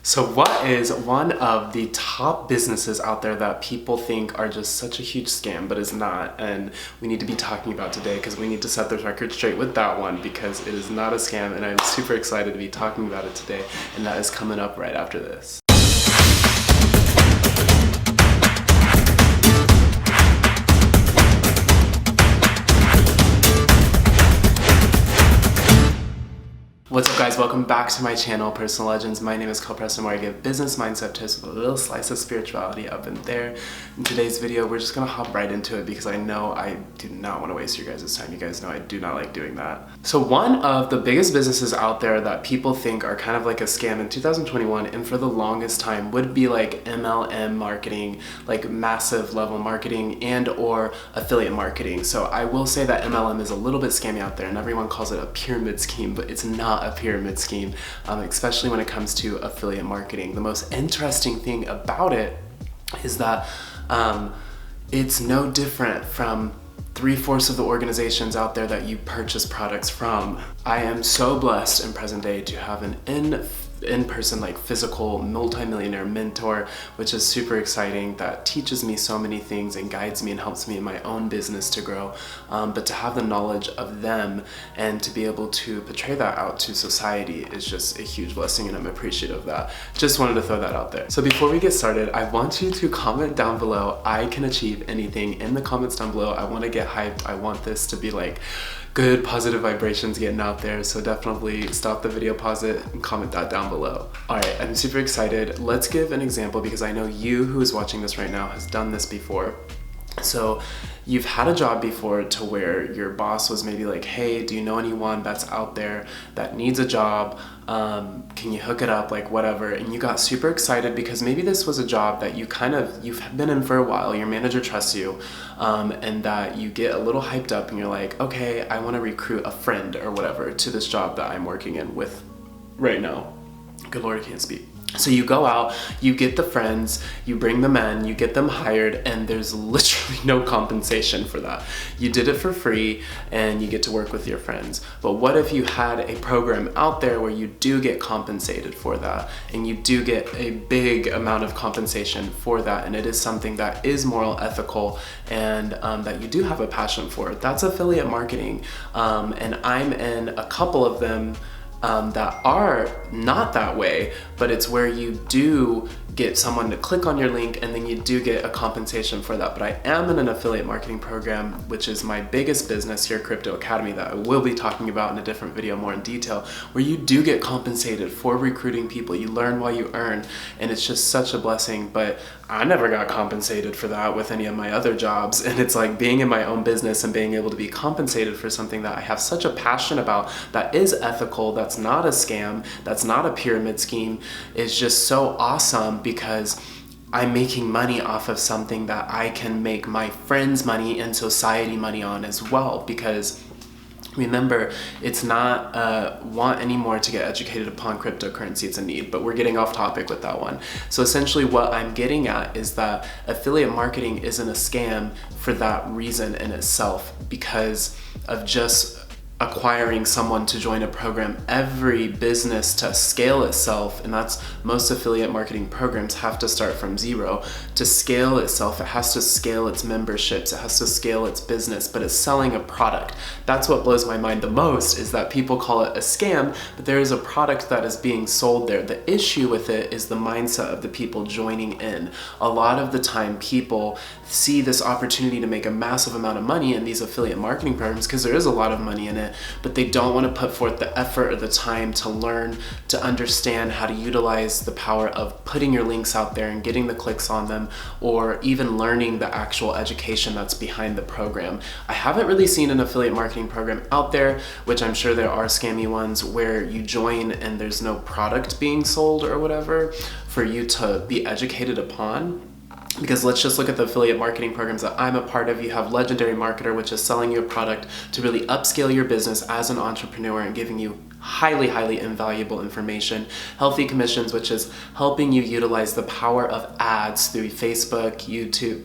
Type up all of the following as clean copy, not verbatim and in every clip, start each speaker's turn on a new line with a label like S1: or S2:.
S1: So what is one of the top businesses out there that people think are just such a huge scam, but is not, and we need to be talking about today because we need to set the record straight with that one because it is not a scam, and I'm super excited to be talking about it today, and that is coming up right after this. What's up guys, welcome back to my channel, Personal Legends. My name is Cole Preston, where I give business mindset tips with a little slice of spirituality up in there. In today's video, we're just gonna hop right into it because I know I do not want to waste your guys' time. You guys know I do not like doing that. So one of the biggest businesses out there that people think are kind of like a scam in 2021 and for the longest time would be like MLM marketing, like massive level marketing and or affiliate marketing. So I will say that MLM is a little bit scammy out there and everyone calls it a pyramid scheme, but it's not a pyramid scheme, especially when it comes to affiliate marketing. The most interesting thing about it is that it's no different from 3/4 of the organizations out there that you purchase products from. I am so blessed in present day to have an in-person, like physical multi-millionaire mentor, which is super exciting, that teaches me so many things and guides me and helps me in my own business to grow. But to have the knowledge of them and to be able to portray that out to society is just a huge blessing, and I'm appreciative of that. Just wanted to throw that out there. So before we get started, I want you to comment down below. I can achieve anything in the comments down below. I want to get hyped. I want this to be like good positive vibrations getting out there, so definitely stop the video, pause it, and comment that down below. All right, I'm super excited. Let's give an example because I know you who is watching this right now has done this before. So you've had a job before to where your boss was maybe like, hey, do you know anyone that's out there that needs a job? Can you hook it up, like whatever? And you got super excited because maybe this was a job that you've been in for a while, your manager trusts you, and that you get a little hyped up and you're like, okay, I wanna recruit a friend or whatever to this job that I'm working in with right now. Good Lord, I can't speak. So you go out, you get the friends, you bring them in, you get them hired, and there's literally no compensation for that. You did it for free and you get to work with your friends. But what if you had a program out there where you do get compensated for that and you do get a big amount of compensation for that, and it is something that is moral, ethical, and that you do have a passion for? That's affiliate marketing, and I'm in a couple of them that are not that way, but it's where you do get someone to click on your link and then you do get a compensation for that. But I am in an affiliate marketing program, which is my biggest business here, Crypto Academy, that I will be talking about in a different video more in detail, where you do get compensated for recruiting people. You learn while you earn, and it's just such a blessing. But I never got compensated for that with any of my other jobs, and it's like being in my own business and being able to be compensated for something that I have such a passion about, that is ethical, that's not a scam, that's not a pyramid scheme, is just so awesome because I'm making money off of something that I can make my friends money and society money on as well. Because remember, it's not a want anymore to get educated upon cryptocurrency, it's a need, but we're getting off topic with that one. So essentially what I'm getting at is that affiliate marketing isn't a scam for that reason in itself, because of just acquiring someone to join a program. Every business, to scale itself, and that's most affiliate marketing programs, have to start from zero. To scale itself, it has to scale its memberships, it has to scale its business, but it's selling a product. That's what blows my mind the most, is that people call it a scam, but there is a product that is being sold there. The issue with it is the mindset of the people joining in. A lot of the time people see this opportunity to make a massive amount of money in these affiliate marketing programs because there is a lot of money in it, but they don't want to put forth the effort or the time to learn, to understand how to utilize the power of putting your links out there and getting the clicks on them, or even learning the actual education that's behind the program. I haven't really seen an affiliate marketing program out there, which I'm sure there are scammy ones, where you join and there's no product being sold or whatever for you to be educated upon. Because let's just look at the affiliate marketing programs that I'm a part of. You have Legendary Marketer, which is selling you a product to really upscale your business as an entrepreneur and giving you highly invaluable information. Healthy Commissions, which is helping you utilize the power of ads through Facebook, YouTube,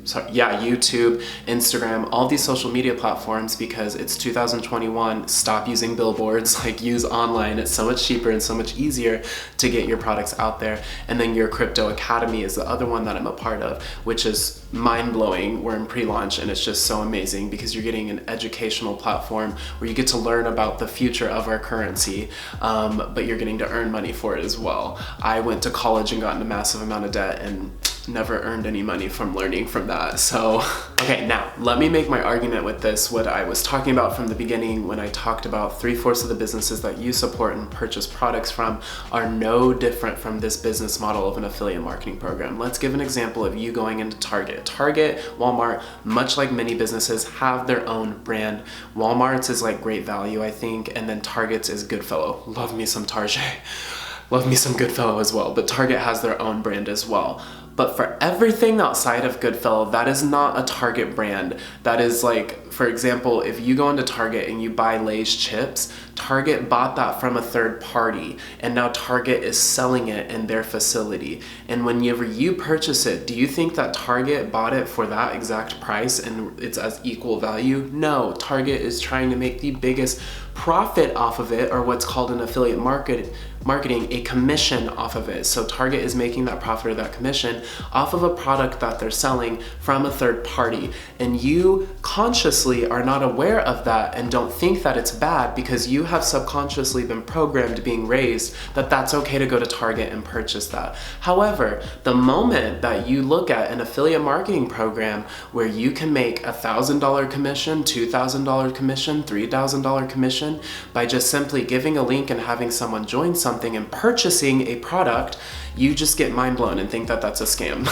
S1: Instagram, all these social media platforms, because it's 2021. Stop using billboards, like use online. It's so much cheaper and so much easier to get your products out there. And then Your Crypto Academy is the other one that I'm a part of, which is mind-blowing. We're in pre-launch and it's just so amazing because you're getting an educational platform where you get to learn about the future of our currency, but you're getting to earn money for it as well. I went to college and got in a massive amount of debt and never earned any money from learning from that. So, okay, now let me make my argument with this. What I was talking about from the beginning when I talked about 3/4 of the businesses that you support and purchase products from are no different from this business model of an affiliate marketing program. Let's give an example of you going into Target. Target, Walmart, much like many businesses, have their own brand. Walmart's is like Great Value, I think, and then Target's is Goodfellow. Love me some Target. Love me some Goodfellow as well, but Target has their own brand as well. But for everything outside of Goodfellow, that is not a Target brand. That is like, for example, if you go into Target and you buy Lay's chips, Target bought that from a third party, and now Target is selling it in their facility. And whenever you purchase it, do you think that Target bought it for that exact price and it's as equal value? No, Target is trying to make the biggest profit off of it, or what's called an affiliate marketing, a commission off of it. So Target is making that profit or that commission off of a product that they're selling from a third party. And you consciously are not aware of that and don't think that it's bad because you have subconsciously been programmed, being raised, that that's okay to go to Target and purchase that. However, the moment that you look at an affiliate marketing program where you can make $1,000 commission, $2,000 commission, $3,000 commission by just simply giving a link and having someone join something and purchasing a product, you just get mind blown and think that that's a scam.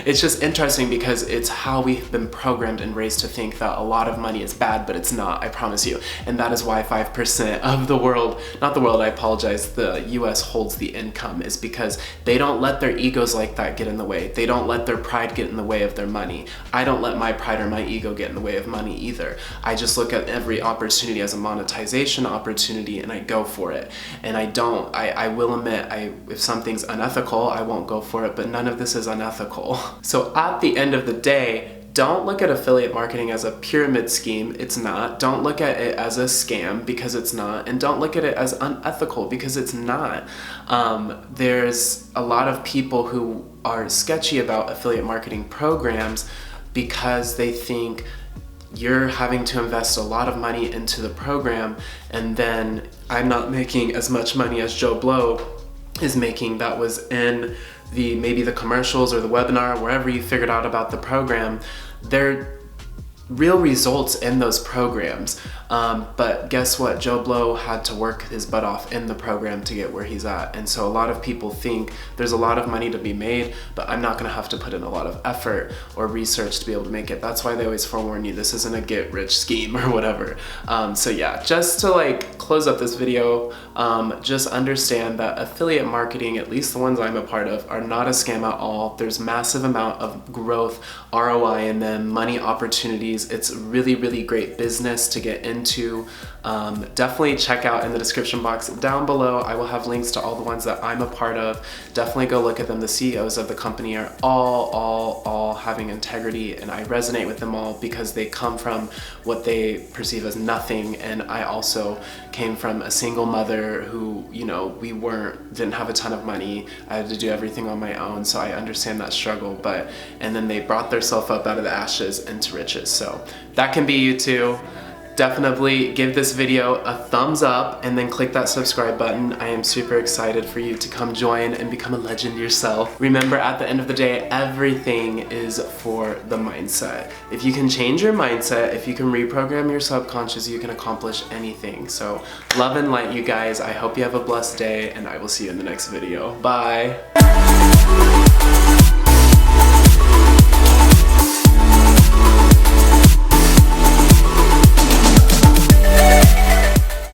S1: It's just interesting because it's how we've been programmed and raised to think that a lot of money is bad, but it's not, I promise you. And that is why 5% of the world, not the world, I apologize, the US holds the income, is because they don't let their egos like that get in the way. They don't let their pride get in the way of their money. I don't let my pride or my ego get in the way of money either. I just look at every opportunity as a monetization opportunity and I go for it. And I will admit, if something's unethical, I won't go for it, but none of this is unethical. So at the end of the day, don't look at affiliate marketing as a pyramid scheme. It's not. Don't look at it as a scam, because it's not. And don't look at it as unethical, because it's not. There's a lot of people who are sketchy about affiliate marketing programs because they think you're having to invest a lot of money into the program, and then I'm not making as much money as Joe Blow is making, that was in maybe the commercials or the webinar, wherever you figured out about the program. They're real results in those programs. But guess what? Joe Blow had to work his butt off in the program to get where he's at. And so a lot of people think there's a lot of money to be made, but I'm not gonna have to put in a lot of effort or research to be able to make it. That's why they always forewarn you, this isn't a get rich scheme or whatever. So yeah, just to like close up this video, just understand that affiliate marketing, at least the ones I'm a part of, are not a scam at all. There's massive amount of growth, ROI in them, money opportunities. It's really great business to get into. Definitely check out in the description box down below. I will have links to all the ones that I'm a part of. Definitely go look at them. The CEOs of the company are all having integrity, and I resonate with them all because they come from what they perceive as nothing. And I also came from a single mother who, you know, didn't have a ton of money. I had to do everything on my own, so I understand that struggle. And then they brought themselves up out of the ashes into riches. So that can be you too. Definitely give this video a thumbs up and then click that subscribe button. I am super excited for you to come join and become a legend yourself. Remember, at the end of the day, everything is for the mindset. If you can change your mindset, if you can reprogram your subconscious, you can accomplish anything. So love and light, you guys. I hope you have a blessed day, and I will see you in the next video. Bye.